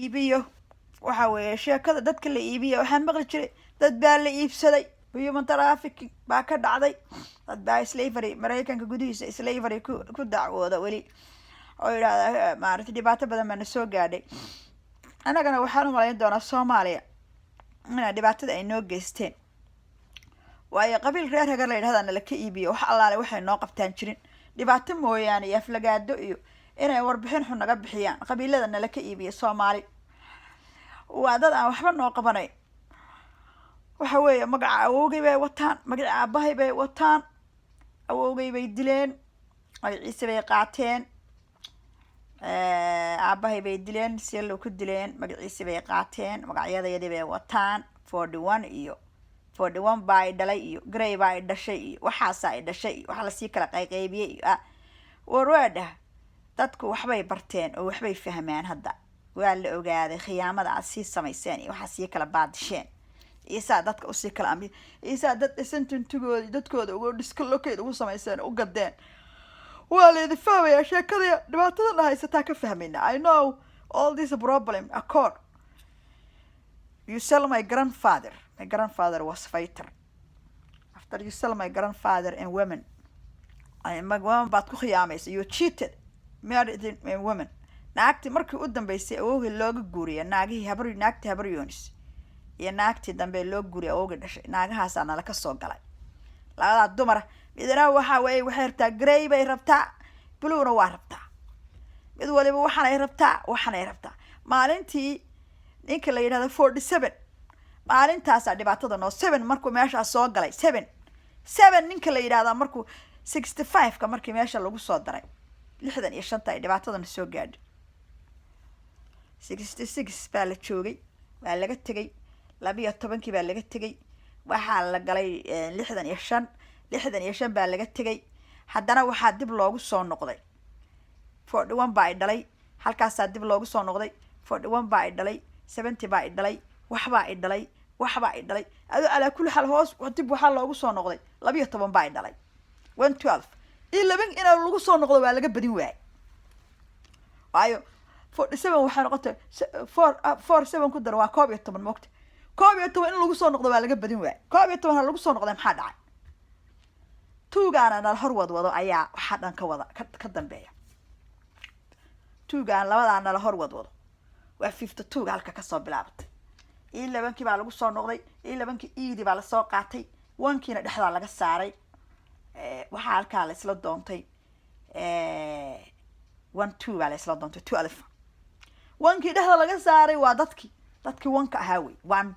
iibiyo waxa weeye sheekada dadka la iibiyo waxaan maqli jiray dad baa la iibsaday human trafficking baa ka dhacday dad baa slavery maraykanka gudihiisa slavery ku dacwooda weli oo yidhaahda maaragtay dhibaato badan baana soo gaadhay annagana waxaan u malayn doonaa Soomaaliya inay dhibaatada ay noo geysteen waayo qabiil reer hagar la yidhahdana la ka iibiyo wax allaale waxay noo qabtaan jirin dhibaato mooyaane iyo aflagaado iyo inay warbixin xun naga bixiyaan qabiiladana la ka iibiyo Soomaali waa dad aan waxba noo qabanay waxa weeye magaca awowgay bay wataan magaca aabahay bay wataan awowgay bay dileen magaciisa bay qaateen aabahay bay dileen si loo ku dileen magaciisa bay qaateen magacyadayadii bay wataan 41 iyo 41 baa dhalay iyo Gray baa dhashay iyo waxaasa ay dhashay waxa la sii kala qaybiyay warwaada dadku waxbay barteen oo waxbay fahmaan hadda waa la ogaaday khiyaamada aad sii samayseen iyo waxa sii kala baadisheen isa dadka u sii kala ambi isa dad sententugoodi dadkooda ugu dislocated ugu samayseen u gadeen waa la idin fahmaya sheekada dhibaatada haysataa ka fahmayna I know all this problem accord you sell my grandfather was fighter after you sell my grandfather and women I am woman baad ku khiyaamaysa you cheated married in women naagti markii u dambeysay awowga looga guuriyay naagihii naagti habar yoonis iyo naagti dambe loo guuriyay awowga dhashay naagahaas aan la ka soo galay labada dumar midna waxa way waxay rabtaa Gray bay rabtaa Bluena waa rabtaa mid waliba waxaan ay rabtaa maalintii ninka la yiraahdo 47 maalintaas dhibaatada noo 7 markuu meesha soo galay 7 ninka la yiraahdo markuu 65 ka markii meesha lagu soo daray 65 ay dhibaatada soo gaadhay 66 baa la joogay waa laga tagay 12 baa laga tagay waxa la galay 65 baa laga tagay haddana waxa dib loogu soo noqday 41 baa dhalay halkaas dib loogu soo noqday 41 baa dhalay 70 baa dhalay waxba ay dhalay adu ala kulli hal hoos dib waxa loogu soo noqday 12 baa dhalay 112 11 in lagu soo noqdo waa laga badin waay waayo 47 waxa noqotay 47 ku dar waa 11 moogta 11 in lagu soo noqdo waa laga badin waay 11 lagu soo noqday maxaa dhacay tuugaana hor wado ayaa waxa dhan ka wada ka dambeeya tuugaan labadaana la hor wado waa 52 halka ka soo bilaabatay 11 baa lagu soo noqday 11 iidi baa la soo qaatay 1kiina dhexda laga saaray waxa halka la isla doontay 12 baa la isla doontay 12 1kii dhexda laga saaray waa dadkii 1ka ahaa way 1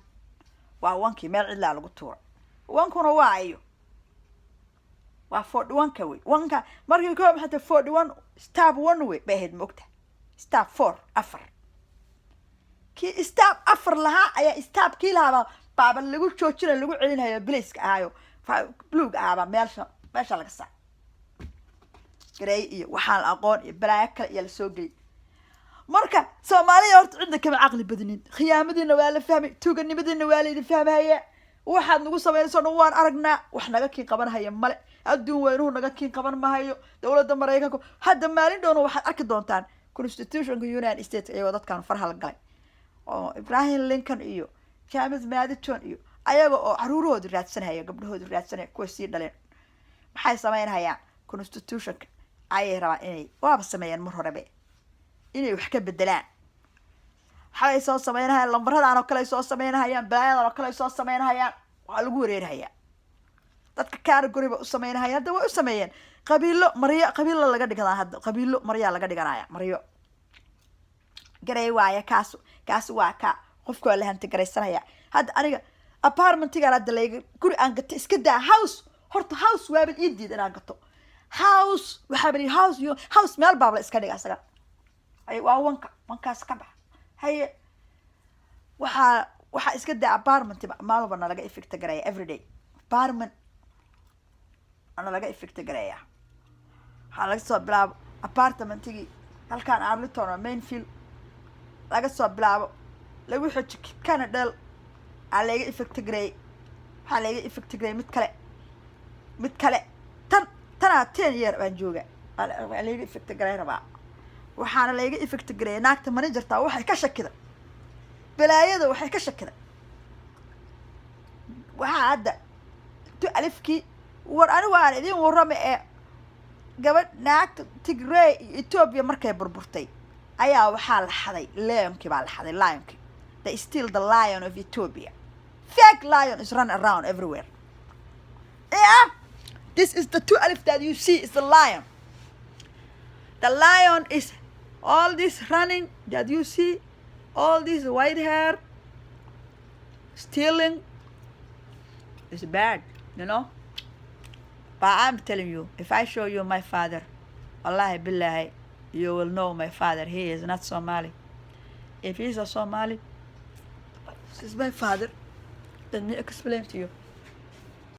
waa 1kii meel cidla lagu tuuray 1kuna waa ayo waa 41 ka way 1ka markii koob xata 41 stab 1 way baahid moogta stab 4 ki stab 4 laha ayaa stab kii laha baaba lagu joojina lagu celinayo bliska ahayo blue aaba meesha laga saa Gray iyo waxaan aqoon iyo black kale iyo la soo gal marka Soomaaliya horta cidna kama aqli badinin khiyaamadina waa la fahmay tuuganimadina waa la fahmaya waxaad nagu sameeyso dhan waan aragnaa wax naga kiin qabanaya male adduun weynuhu naga kiin qaban maayo dawladda Mareykanka hadda maalin dhoon waxaad arki doontaan constitutionka United States ee dadkan farhal galay oo Ibrahim Lincoln iyo James Madison iyo ayaga oo caruurooda raadsanaya gabdhahooda raadsanaya kuwa sii dhaleen maxay sameynayaan constitutionka ay rabaan inay waaba sameeyaan mar horeba inay wax ka bedelaan waxay soo sameynayaan lambarada oo kale soo sameynayaan baayada oo kale soo sameynayaan waa lagu wareeraya dadka category u sameynayaan dad way u sameeyeen qabiilo laga dhiganaa hadda qabiilo marya laga dhiganaya maryo Gray waaya kaas waa ka qofka la hanti garaysanaya hadda aniga apartmentiga la dalay guri aan gato iska daa house waabal idiid inaan gato house waxa bari house meel baabla iska dhiga asaga ay waa wankaas ka bax haye waxa iska daa apartment maalba laga effect gareeya every day apartment ana laga effect gareeya waxa laga soo bilaabo apartmentigi halkaan Arlington Mainfield laga soo bilaabo lagu xijik Canada laga effect gareey waxa laga effect gareey mid kale tan 10 year baan jooga laga effect gareey waxaana laga effect gareey naagta managerta waxay ka shakida balaayada waxay ka shakida waxaa hadda tu alifkii war anigu aan idin warrama ee gabadh naagta Tigray iyo Ethiopia markay burburtay ayaa waxaa la xaday lionkii baa la xaday lionkii they steal the lion of Ethiopia fake lion is run around everywhere yeah this is the two alif that you see is the lion. The lion is all this running that you see, all this white hair, stealing is bad, you know. But I'm telling you, if I show you my father, wallahi billahi, you will know my father. He is not Somali. If he's a Somali, this is my father. Let me explain to you.